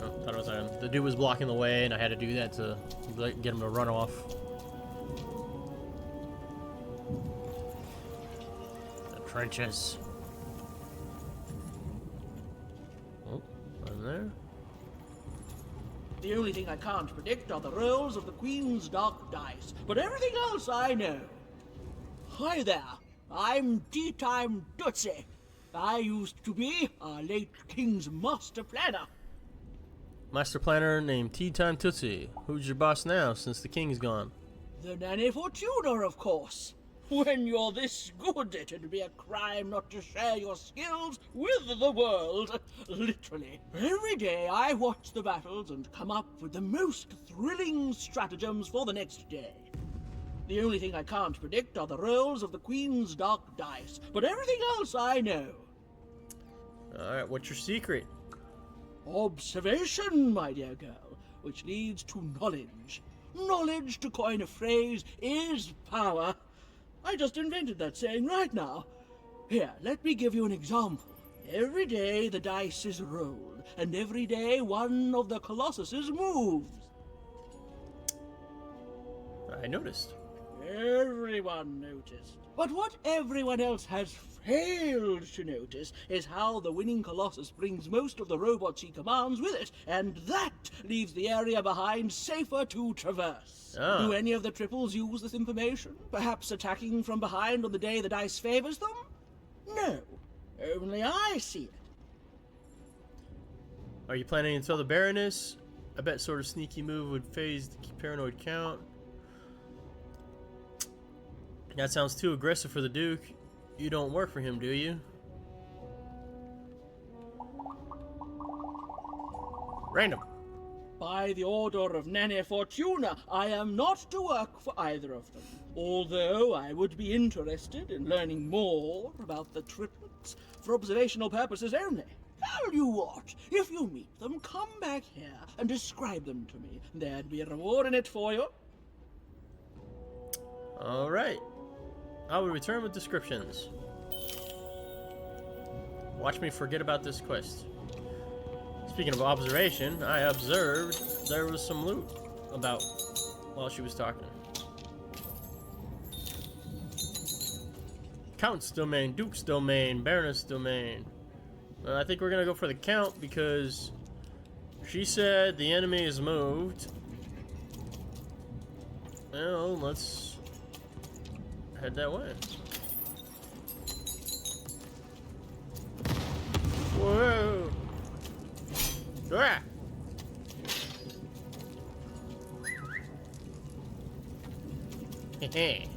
Oh, thought it was him. The dude was blocking the way, and I had to do that to get him to run off. The trenches. Oh, I'm there. The only thing I can't predict are the rolls of the Queen's Dark Dice, but everything else I know. Hi there, I'm Tea Time Tootsie. I used to be our late King's Master Planner. Master Planner named Tea Time Tootsie. Who's your boss now, since the king's gone? The Nanny Fortuna, of course. When you're this good, it'd be a crime not to share your skills with the world. Literally. Every day I watch the battles and come up with the most thrilling stratagems for the next day. The only thing I can't predict are the rolls of the Queen's Dark Dice, but everything else I know. Alright, what's your secret? Observation, my dear girl, which leads to knowledge. Knowledge, to coin a phrase, is power. I just invented that saying right now. Here, let me give you an example. Every day the dice is rolled, and every day one of the Colossuses moves. I noticed. Everyone noticed. But what everyone else has failed to notice is how the winning Colossus brings most of the robots he commands with it, and that leaves the area behind safer to traverse. Ah. Do any of the triples use this information? Perhaps attacking from behind on the day the dice favors them? No. Only I see it. Are you planning to tell the Baroness? I bet sort of sneaky move would phase the paranoid Count. That sounds too aggressive for the Duke. You don't work for him, do you? Random. By the order of Nanny Fortuna, I am not to work for either of them. Although I would be interested in learning more about the triplets for observational purposes only. Tell you what, if you meet them, come back here and describe them to me. There'd be a reward in it for you. Alright. I will return with descriptions. Watch me forget about this quest. Speaking of observation, I observed there was some loot about while she was talking. Count's domain, Duke's domain, Baroness domain. I think we're gonna go for the Count because she said the enemy is moved. Well, let's head that way. Whoa! Ah! Hehe.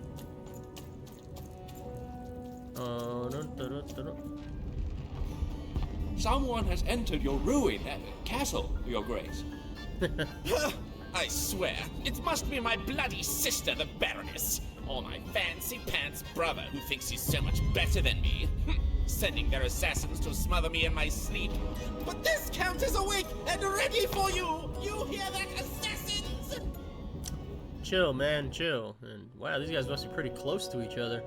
Someone has entered your ruin, castle, Your Grace. I swear, it must be my bloody sister, the Baroness, or my fancy-pants brother who thinks he's so much better than me, sending their assassins to smother me in my sleep. But this Count is awake and ready for you! You hear that, assassins? Chill, man, chill. And wow, these guys must be pretty close to each other.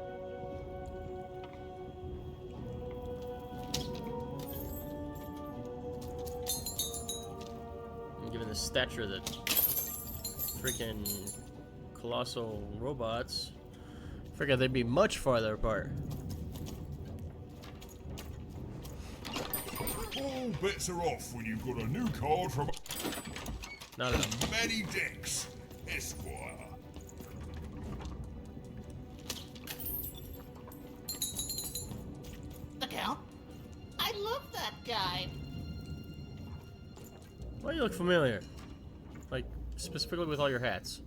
And given the stature of the freaking colossal robots, I figured they'd be much farther apart. All bets are off when you've got a new card from No. Manny Dex, Esquire. The Count? I love that guy. Why do you look familiar? Like, specifically with all your hats.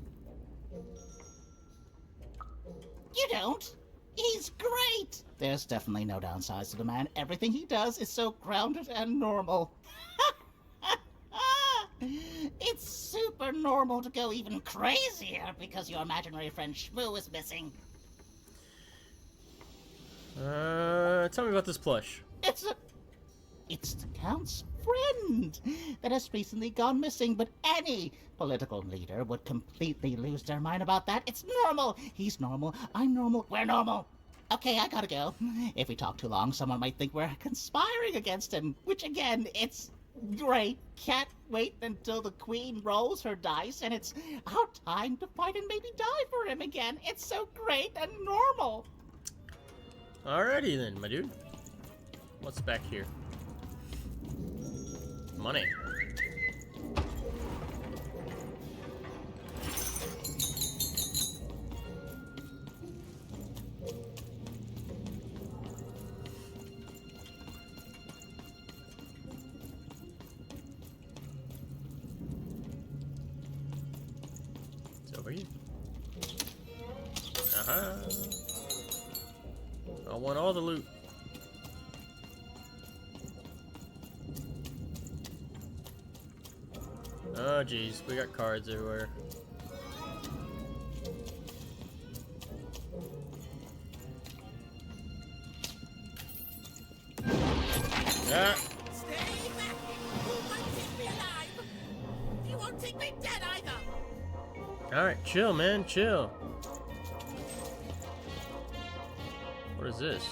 You don't. He's great. There's definitely no downsides to the man. Everything he does is so grounded and normal. It's super normal to go even crazier because your imaginary friend Shmoo is missing. Tell me about this plush. It's the Count's friend that has recently gone missing, but any political leader would completely lose their mind about that. It's normal. He's normal. I'm normal. We're normal. Okay, I gotta go. If we talk too long, someone might think we're conspiring against him, which again, it's great. Can't wait until the Queen rolls her dice and it's our time to fight and maybe die for him again. It's so great and normal. Alrighty then, my dude. What's back here? Money. It's over here. I want all the loot. Oh jeez, we got cards everywhere. Ah. Stay back! You won't take me alive! You won't take me dead either! Alright, chill, man, chill. What is this?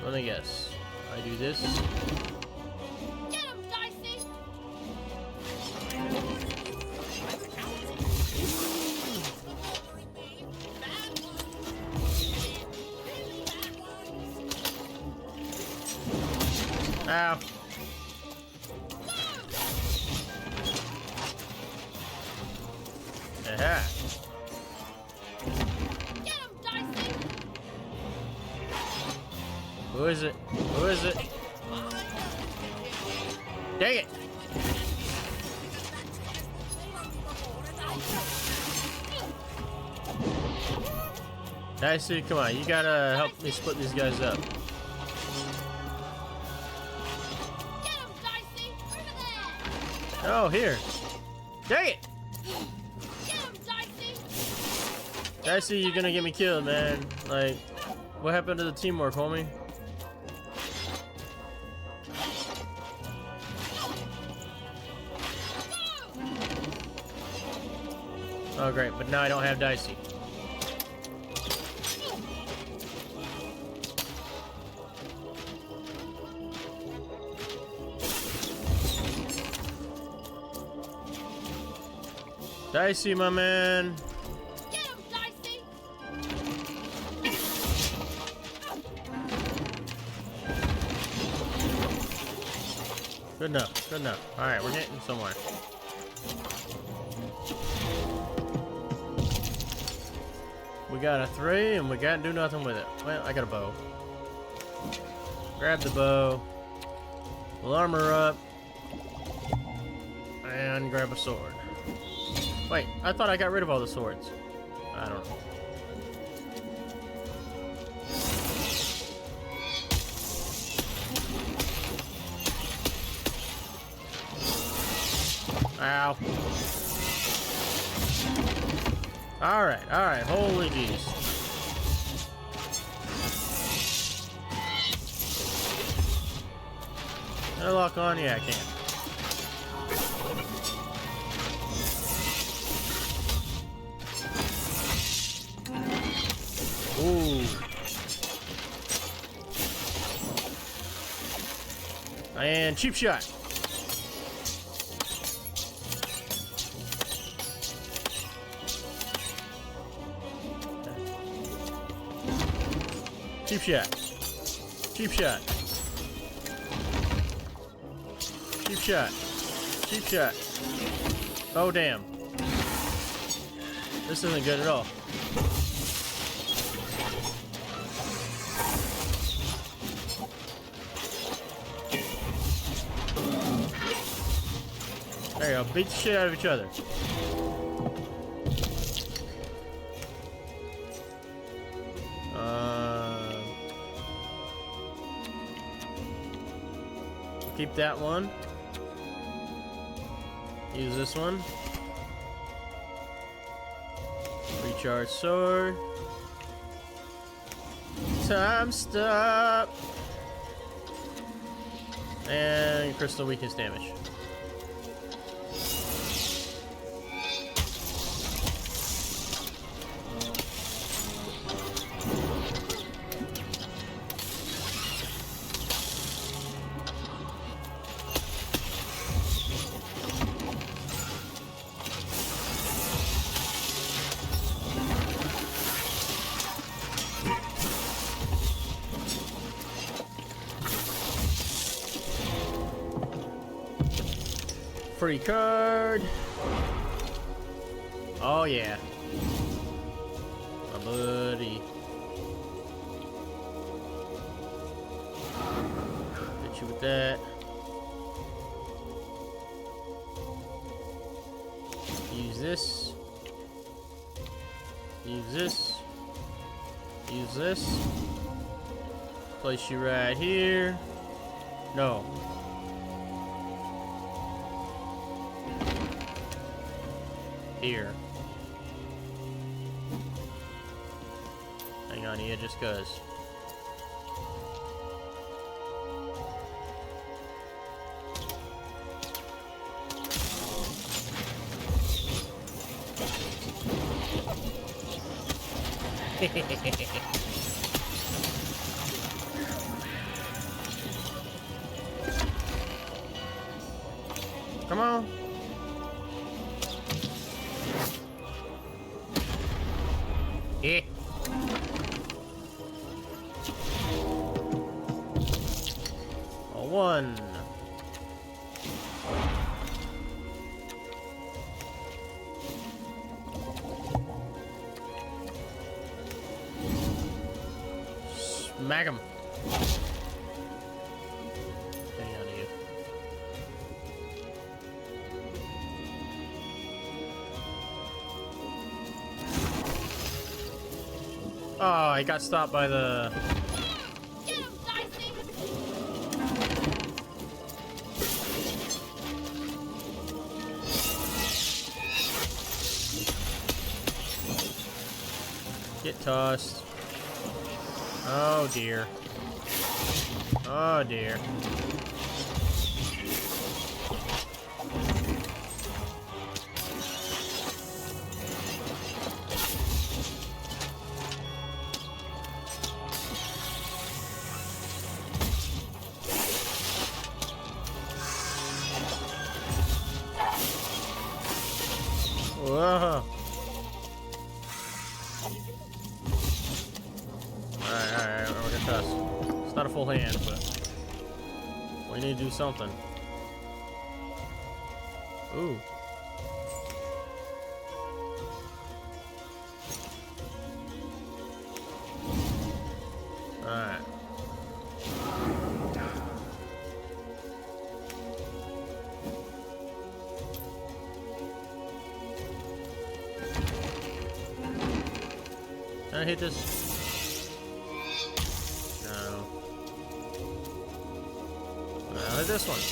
Let me guess. I do this. Get him, Dicey! Ow. Aha. Get him, Dicey! Who is it? Who is it? Dang it! Dicey, come on, you gotta help me split these guys up. Get him, Dicey! Over there! Oh, here. Dang it! Get him, Dicey! Dicey, you're gonna get me killed, man. Like, what happened to the teamwork, homie? Oh, great, but now I don't have Dicey. Dicey, my man. Get him, Dicey! Good enough, good enough. Alright, we're getting somewhere. We got a 3 and we can't do nothing with it. Well, I got a bow. Grab the bow. We'll armor up. And grab a sword. Wait, I thought I got rid of all the swords. I don't know. Ow. Alright, holy jeez. Can I lock on? Yeah, I can. Ooh. And cheap shot. Cheap shot. Cheap shot. Cheap shot. Cheap shot. Oh, damn. This isn't good at all. There you go. Beat the shit out of each other. Keep that one. Use this one. Recharge sword. Time stop. And crystal weakness damage. Free card. Oh yeah. My buddy. Hit you with that. Use this. Use this. Use this. Place you right here. No. Here. Hang on here, just cause. Come on. Eh. A 1. Smack him. Hang on to you. Oh, I got stopped by the... Get tossed. Oh dear. Oh dear. Whoa. Alright, we're gonna toss. It's not a full hand, but we need to do something. Ooh. Alright. Can I hit this? No. I'll hit this one.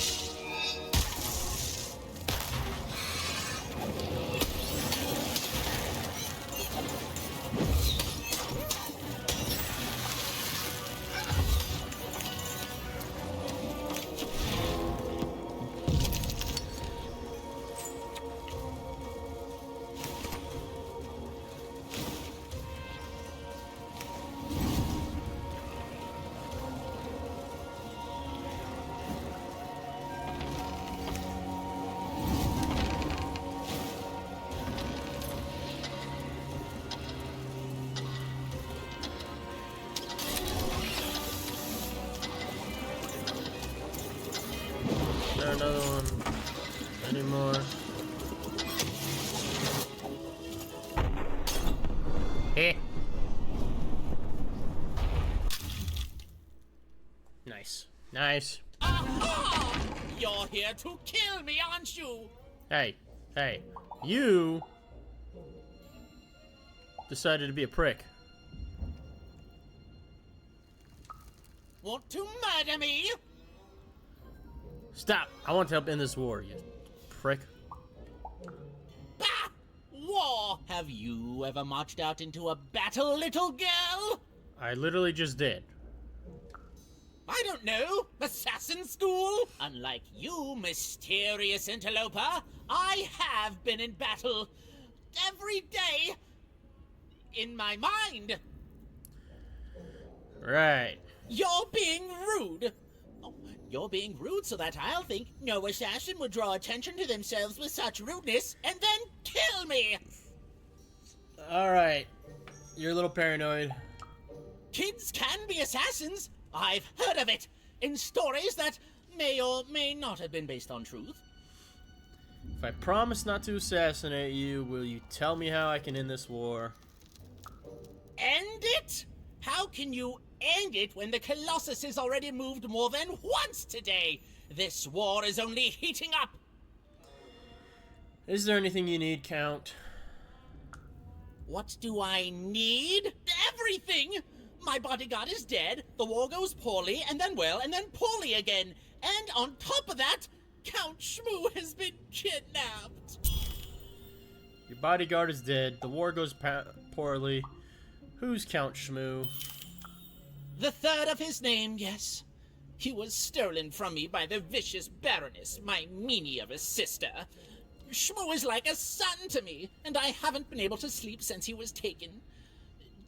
anymore. Eh. Nice. Nice. Aha! You're here to kill me, aren't you? Hey. Hey. You decided to be a prick. Want to murder me? Stop! I want to help end this war, you prick. Bah! War! Have you ever marched out into a battle, little girl? I literally just did. I don't know. Assassin school? Unlike you, mysterious interloper, I have been in battle every day in my mind. Right. You're being rude. Oh, you're being rude so that I'll think no assassin would draw attention to themselves with such rudeness and then kill me. Alright. You're a little paranoid. Kids can be assassins. I've heard of it in stories that may or may not have been based on truth. If I promise not to assassinate you, will you tell me how I can end this war? End it? How can you end it when the Colossus has already moved more than once today? This war is only heating up. Is there anything you need, Count? What do I need? Everything! My bodyguard is dead, the war goes poorly, and then well, and then poorly again. And on top of that, Count Shmoo has been kidnapped. Your bodyguard is dead, the war goes poorly. Who's Count Shmoo? The third of his name, yes. He was stolen from me by the vicious Baroness, my meanie of a sister. Shmoo is like a son to me, and I haven't been able to sleep since he was taken.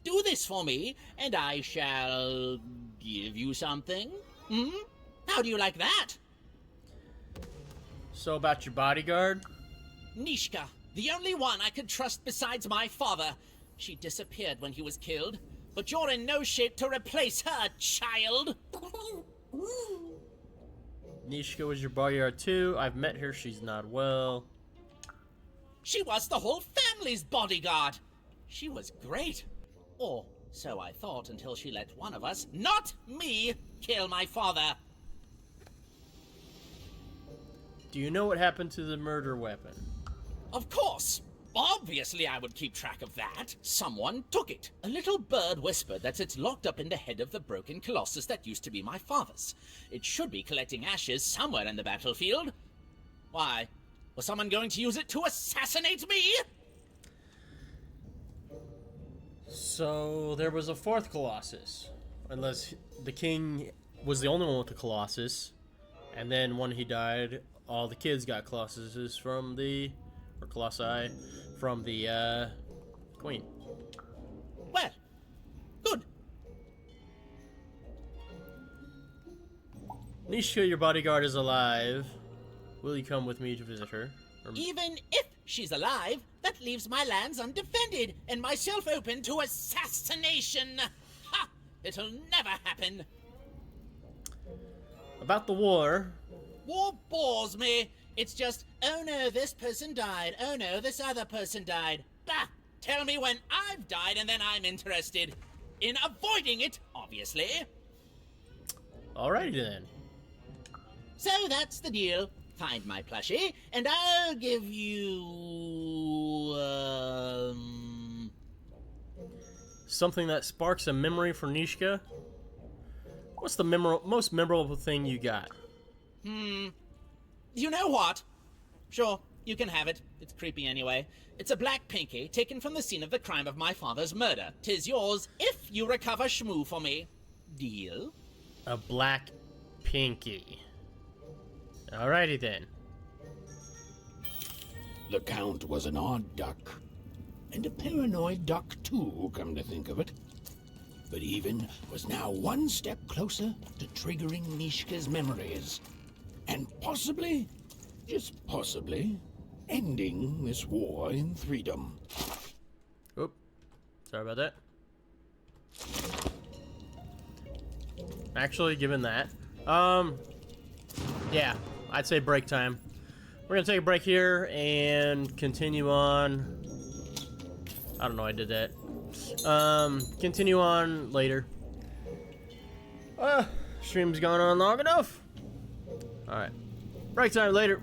Do this for me, and I shall give you something. How do you like that? So about your bodyguard? Nishka, the only one I could trust besides my father. She disappeared when he was killed, but you're in no shape to replace her, child. Nishka was your bodyguard too. I've met her, she's not well. She was the whole family's bodyguard. She was great. Or so I thought until she let one of us, not me, kill my father. Do you know what happened to the murder weapon? Of course. Obviously I would keep track of that. Someone took it. A little bird whispered that it's locked up in the head of the broken Colossus that used to be my father's. It should be collecting ashes somewhere in the battlefield. Why? Was someone going to use it to assassinate me? So there was a fourth Colossus. Unless the king was the only one with the Colossus. And then when he died, all the kids got Colossuses from the... or Colossi from the, queen. Well, good. Nishka, your bodyguard is alive. Will you come with me to visit her? Even if she's alive, that leaves my lands undefended and myself open to assassination. Ha! It'll never happen. About the war. War bores me. It's just, oh no, this person died. Oh no, this other person died. Bah! Tell me when I've died and then I'm interested. In avoiding it, obviously. Alrighty then. So that's the deal. Find my plushie, and I'll give you, something that sparks a memory for Nishka? What's the most memorable thing you got? You know what? Sure, you can have it. It's creepy anyway. It's a black pinky taken from the scene of the crime of my father's murder. 'Tis yours if you recover Shmoo for me. Deal? A black pinky. Alrighty then. The Count was an odd duck. And a paranoid duck too, come to think of it. But even was now one step closer to triggering Nishka's memories. And possibly, just possibly, ending this war in freedom. Oop. Sorry about that. Actually, given that, yeah, I'd say break time. we're gonna take a break here and continue on. I don't know, I did that. Continue on later. Stream's gone on long enough. Alright. Break time later.